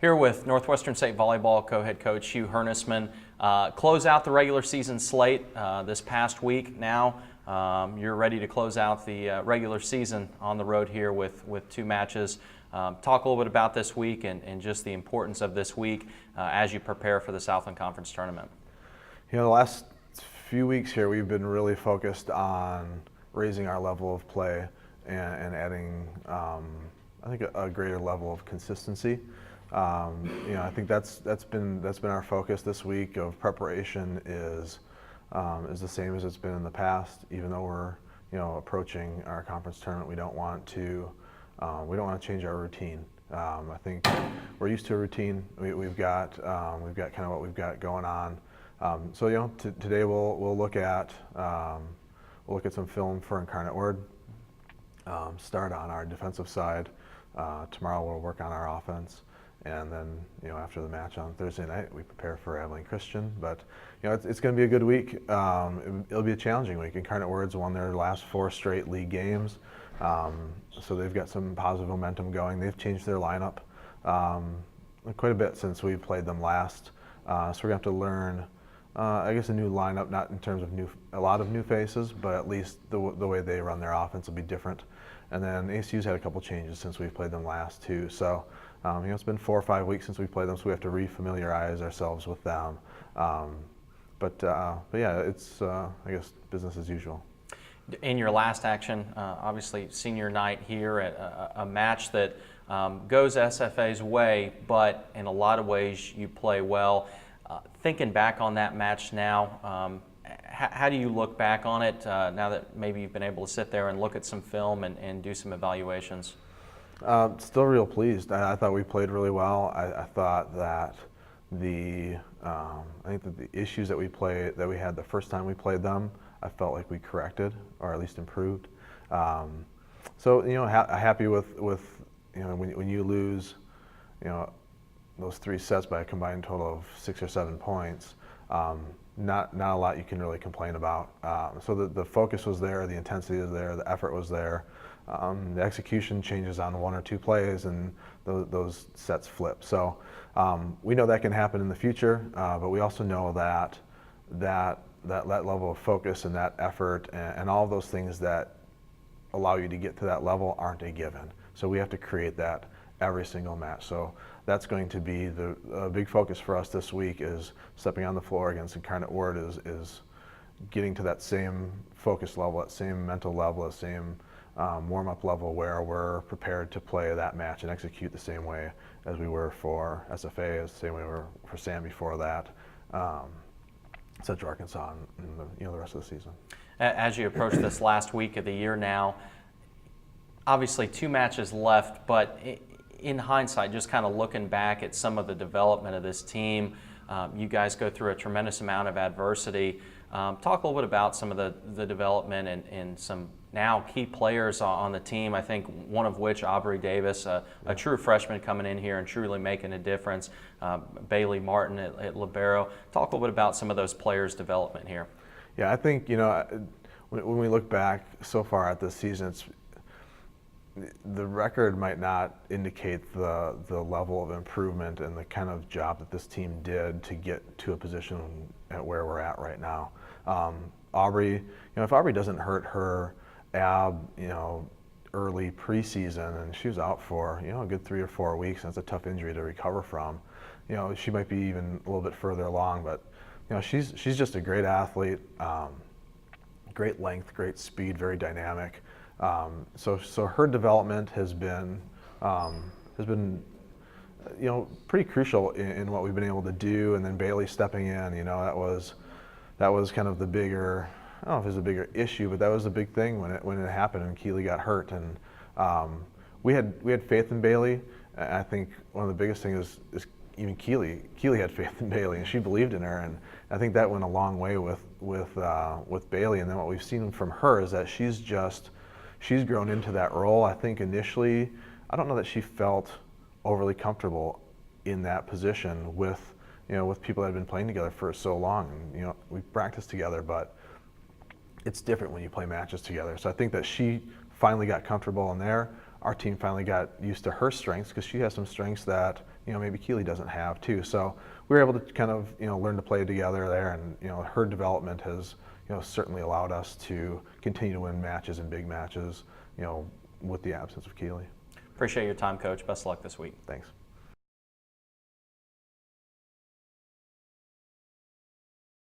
Here with Northwestern State Volleyball co-head coach Hugh Hernisman. Close out the regular season slate this past week. Now you're ready to close out the regular season on the road here with two matches. Talk a little bit about this week and just the importance of this week as you prepare for the Southland Conference Tournament. You know, the last few weeks here we've been really focused on raising our level of play and adding, I think, a greater level of consistency. I think that's been our focus this week. Of preparation is the same as it's been in the past. Even though we're approaching our conference tournament, we don't want to change our routine. I think we're used to a routine. We've got kind of what we've got going on. Today we'll look at some film for Incarnate Word. Start on our defensive side. Tomorrow we'll work on our offense. And then, after the match on Thursday night, we prepare for Abilene Christian. But, it's going to be a good week. It'll be a challenging week. Incarnate Word's won their last 4 straight league games. So they've got some positive momentum going. They've changed their lineup quite a bit since we played them last. So we're going to have to learn, a new lineup, not in terms of a lot of new faces, but at least the way they run their offense will be different. And then ASU's had a couple changes since we've played them last too. So, it's been 4 or 5 weeks since we played them, so we have to refamiliarize ourselves with them. But yeah, it's I guess business as usual. In your last action, obviously senior night here at a match that goes SFA's way, but in a lot of ways you play well. Thinking back on that match now, how do you look back on it now that maybe you've been able to sit there and look at some film and do some evaluations? Still real pleased. I thought we played really well. I thought that the issues that we had the first time we played them, I felt like we corrected or at least improved. Happy with when you lose those 3 sets by a combined total of 6 or 7 points. Not a lot you can really complain about. So the focus was there, the intensity was there, the effort was there. The execution changes on 1 or 2 plays, and those sets flip. So we know that can happen in the future, but we also know that level of focus and that effort and all of those things that allow you to get to that level aren't a given. So we have to create that every single match. So that's going to be the big focus for us this week, is stepping on the floor against Incarnate Word is getting to that same focus level, that same mental level, that same warm-up level where we're prepared to play that match and execute the same way as we were for SFA, as the same way we were for Sam before that, Central Arkansas, and the rest of the season. As you approach this last week of the year now, obviously 2 matches left, but in hindsight, just kind of looking back at some of the development of this team, you guys go through a tremendous amount of adversity. Talk a little bit about some of the development and some now key players on the team. I think one of which, Aubrey Davis, a true freshman coming in here and truly making a difference. Bailey Martin at libero. Talk a little bit about some of those players' development here. Yeah, I think when we look back so far at this season, the record might not indicate the level of improvement and the kind of job that this team did to get to a position at where we're at right now. Aubrey, if Aubrey doesn't hurt her ab, early preseason, and she was out for a good 3 or 4 weeks, and it's a tough injury to recover from. She might be even a little bit further along, but she's just a great athlete, great length, great speed, very dynamic. So her development has been pretty crucial in what we've been able to do. And then Bailey stepping in, that was kind of the bigger, I don't know if it was a bigger issue, but that was the big thing when it happened and Keely got hurt. And we had faith in Bailey. I think one of the biggest things is even Keely had faith in Bailey, and she believed in her, and I think that went a long way with Bailey. And then what we've seen from her is that she's grown into that role. I think initially, I don't know that she felt overly comfortable in that position with people that have been playing together for so long. And, we've practiced together, but it's different when you play matches together. So I think that she finally got comfortable in there. Our team finally got used to her strengths, because she has some strengths that maybe Keeley doesn't have too. So we were able to kind of learn to play together there, and her development has certainly allowed us to continue to win matches and big matches with the absence of Keeley. Appreciate your time, Coach. Best of luck this week. Thanks.